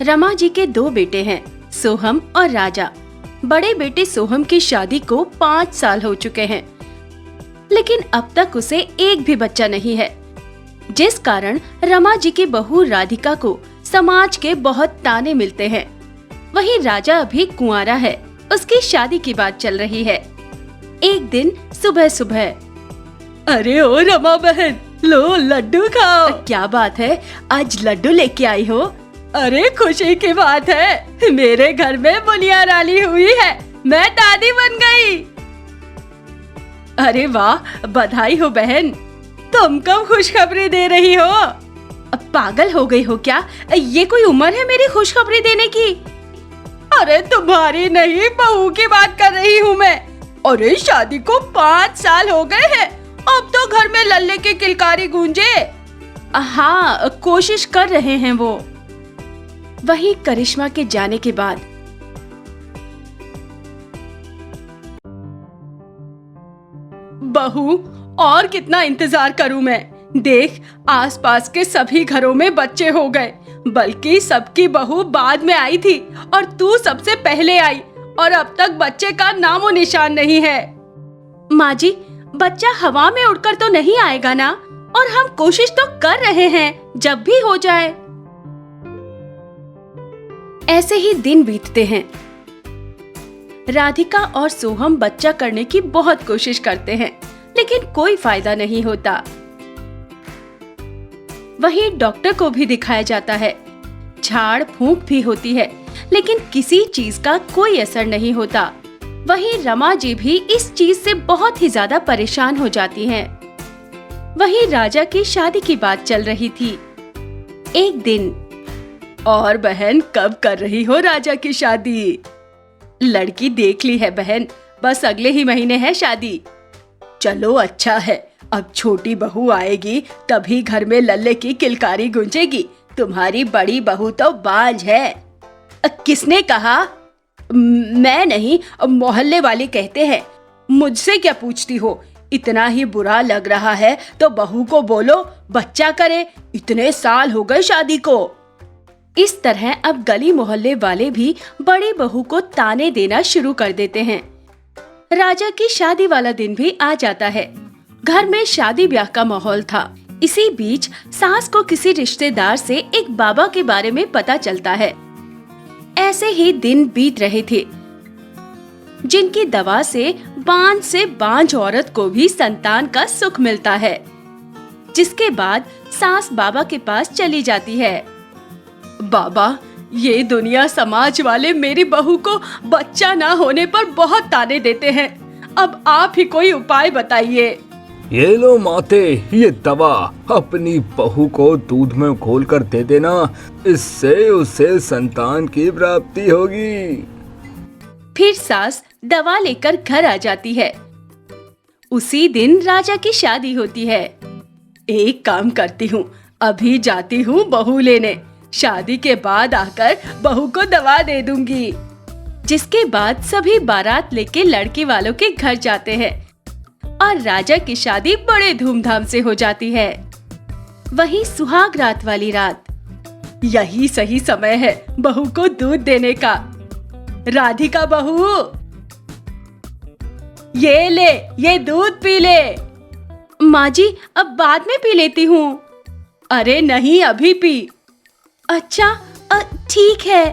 रमा जी के दो बेटे हैं, सोहम और राजा। बड़े बेटे सोहम की शादी को 5 साल हो चुके हैं, लेकिन अब तक उसे एक भी बच्चा नहीं है, जिस कारण रमा जी की बहू राधिका को समाज के बहुत ताने मिलते हैं। वहीं राजा अभी कुंवारा है, उसकी शादी की बात चल रही है। एक दिन सुबह सुबह, अरे ओ रमा बहन, लो लड्डू खाओ। क्या बात है, आज लड्डू लेके आई हो? अरे खुशी की बात है, मेरे घर में बुनिया डाली हुई है, मैं दादी बन गई। अरे वाह, बधाई हो बहन। तुम कब खुशखबरी दे रही हो? अब पागल हो गई हो क्या? ये कोई उम्र है मेरी खुशखबरी देने की? अरे तुम्हारी नहीं, बहू की बात कर रही हूँ मैं। अरे शादी को 5 साल हो गए हैं, अब तो घर में लल्ले की किलकारी गूंजे। हाँ, कोशिश कर रहे हैं वो। वहीं करिश्मा के जाने के बाद बहू, और कितना इंतजार करूं मैं? देख, आसपास के सभी घरों में बच्चे हो गए, बल्कि सबकी बहू बाद में आई थी और तू सबसे पहले आई, और अब तक बच्चे का नामो निशान नहीं है। माँ जी, बच्चा हवा में उड़कर तो नहीं आएगा ना, और हम कोशिश तो कर रहे हैं, जब भी हो जाए। ऐसे ही दिन बीतते हैं। राधिका और सोहम बच्चा करने की बहुत कोशिश करते हैं, लेकिन कोई फायदा नहीं होता। वहीं डॉक्टर को भी दिखाया जाता है, झाड़ फूंक भी होती है, लेकिन किसी चीज का कोई असर नहीं होता। वहीं रमा जी भी इस चीज से बहुत ही ज्यादा परेशान हो जाती हैं। वहीं राजा की शादी की बात चल रही थी। एक दिन, और बहन, कब कर रही हो राजा की शादी? लड़की देख ली है बहन, बस अगले ही महीने है शादी। चलो अच्छा है, अब छोटी बहू आएगी तभी घर में लल्ले की किलकारी गूंजेगी। तुम्हारी बड़ी बहू तो बाज है। किसने कहा? मैं नहीं, मोहल्ले वाले कहते हैं। मुझसे क्या पूछती हो? इतना ही बुरा लग रहा है तो बहू को बोलो बच्चा करे, इतने साल हो गए शादी को। इस तरह अब गली मोहल्ले वाले भी बड़ी बहू को ताने देना शुरू कर देते हैं। राजा की शादी वाला दिन भी आ जाता है। घर में शादी ब्याह का माहौल था। इसी बीच सास को किसी रिश्तेदार से एक बाबा के बारे में पता चलता है। ऐसे ही दिन बीत रहे थे, जिनकी दवा से बांझ औरत को भी संतान का सुख मिलता है। जिसके बाद सास बाबा के पास चली जाती है। बाबा, ये दुनिया समाज वाले मेरी बहू को बच्चा ना होने पर बहुत ताने देते हैं, अब आप ही कोई उपाय बताइए। ये लो माते, ये दवा अपनी बहू को दूध में घोलकर दे देना, इससे उसे संतान की प्राप्ति होगी। फिर सास दवा लेकर घर आ जाती है। उसी दिन राजा की शादी होती है। एक काम करती हूँ, अभी जाती हूँ बहू लेने, शादी के बाद आकर बहू को दवा दे दूंगी। जिसके बाद सभी बारात लेके लड़की वालों के घर जाते हैं और राजा की शादी बड़े धूमधाम से हो जाती है। वहीं सुहाग रात वाली रात, यही सही समय है बहू को दूध देने का। राधिका बहू, ये ले, ये दूध पी ले। माँ जी, अब बाद में पी लेती हूँ। अरे नहीं, अभी पी। अच्छा, ठीक है।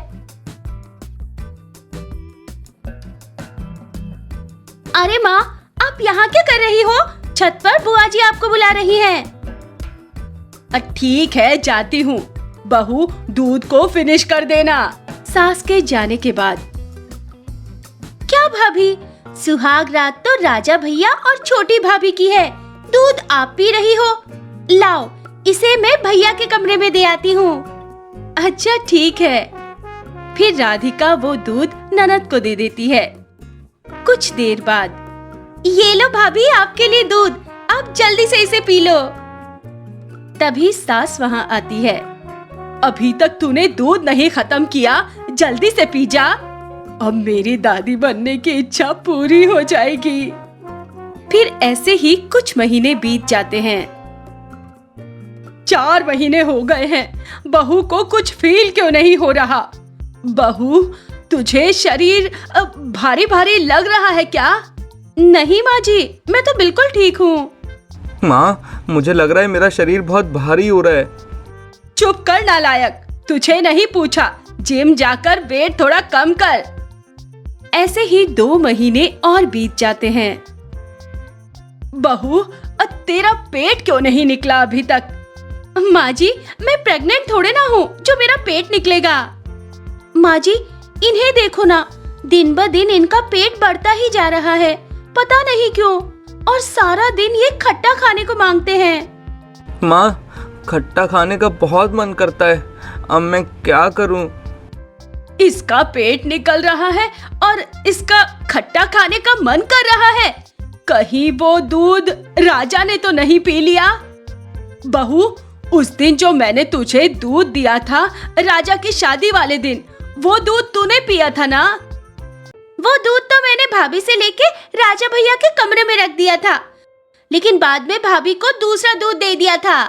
अरे माँ, आप यहाँ क्या कर रही हो? छत पर बुआ जी आपको बुला रही हैं। ठीक है, जाती हूँ। बहू, दूध को फिनिश कर देना। सास के जाने के बाद, क्या भाभी, सुहाग रात तो राजा भैया और छोटी भाभी की है, दूध आप पी रही हो? लाओ, इसे मैं भैया के कमरे में दे आती हूँ। अच्छा ठीक है। फिर राधिका वो दूध ननद को दे देती है। कुछ देर बाद, ये लो भाभी, आपके लिए दूध, आप जल्दी से इसे पी लो। तभी सास वहाँ आती है। अभी तक तूने दूध नहीं खत्म किया, जल्दी से पी जा, अब मेरी दादी बनने की इच्छा पूरी हो जाएगी। फिर ऐसे ही कुछ महीने बीत जाते हैं। 4 महीने हो गए हैं, बहू को कुछ फील क्यों नहीं हो रहा? बहू, तुझे शरीर भारी भारी लग रहा है क्या? नहीं माँ जी, मैं तो बिल्कुल ठीक हूँ। माँ, मुझे लग रहा है मेरा शरीर बहुत भारी हो रहा है। चुप कर नालायक, तुझे नहीं पूछा, जिम जाकर वेट थोड़ा कम कर। ऐसे ही 2 महीने और बीत जाते हैं। बहू, तेरा पेट क्यों नहीं निकला अभी तक? माँ जी, मैं प्रेग्नेंट थोड़े ना हूँ जो मेरा पेट निकलेगा। माँ जी, इन्हें देखो ना, दिन ब दिन इनका पेट बढ़ता ही जा रहा है, पता नहीं क्यों, और सारा दिन ये खट्टा खाने को मांगते हैं। माँ, खट्टा खाने का बहुत मन करता है, अब मैं क्या करूँ? इसका पेट निकल रहा है और इसका खट्टा खाने का मन कर रहा है। कहीं वो दूध राजा ने तो नहीं पी लिया? बहू, उस दिन जो मैंने तुझे दूध दिया था राजा की शादी वाले दिन, वो दूध तूने पिया था ना? वो दूध तो मैंने भाभी से लेके राजा भैया के कमरे में रख दिया था, लेकिन बाद में भाभी को दूसरा दूध दे दिया था।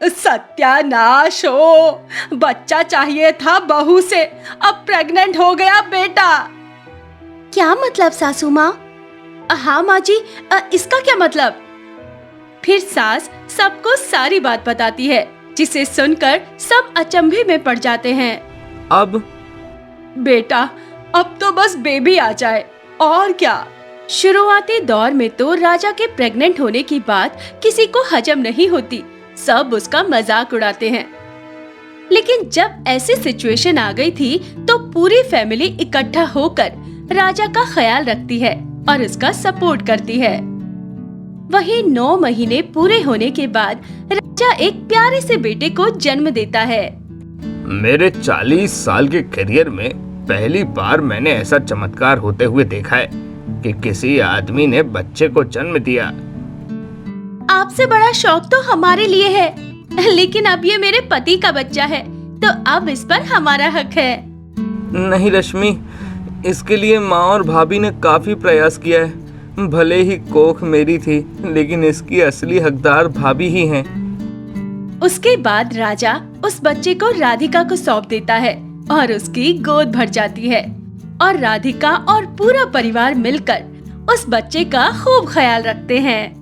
सत्यानाश हो, बच्चा चाहिए था बहू से, अब प्रेग्नेंट हो गया बेटा। क्या मतलब सासू माँ? हाँ माँ जी, इसका क्या मतलब? फिर सास सबको सारी बात बताती है, जिसे सुनकर सब अचंभे में पड़ जाते हैं। अब बेटा, अब तो बस बेबी आ जाए, और क्या। शुरुआती दौर में तो राजा के प्रेग्नेंट होने की बात किसी को हजम नहीं होती, सब उसका मजाक उड़ाते हैं। लेकिन जब ऐसी सिचुएशन आ गई थी तो पूरी फैमिली इकट्ठा होकर राजा का ख्याल रखती है और उसका सपोर्ट करती है। वहीं 9 महीने पूरे होने के बाद राजा एक प्यारे से बेटे को जन्म देता है। मेरे 40 साल के करियर में पहली बार मैंने ऐसा चमत्कार होते हुए देखा है कि किसी आदमी ने बच्चे को जन्म दिया। आपसे बड़ा शौक तो हमारे लिए है, लेकिन अब ये मेरे पति का बच्चा है, तो अब इस पर हमारा हक है। नहीं रश्मि, इसके लिए माँ और भाभी ने काफी प्रयास किया है। भले ही कोख मेरी थी, लेकिन इसकी असली हकदार भाभी ही हैं। उसके बाद राजा उस बच्चे को राधिका को सौंप देता है और उसकी गोद भर जाती है, और राधिका और पूरा परिवार मिलकर उस बच्चे का खूब ख्याल रखते हैं।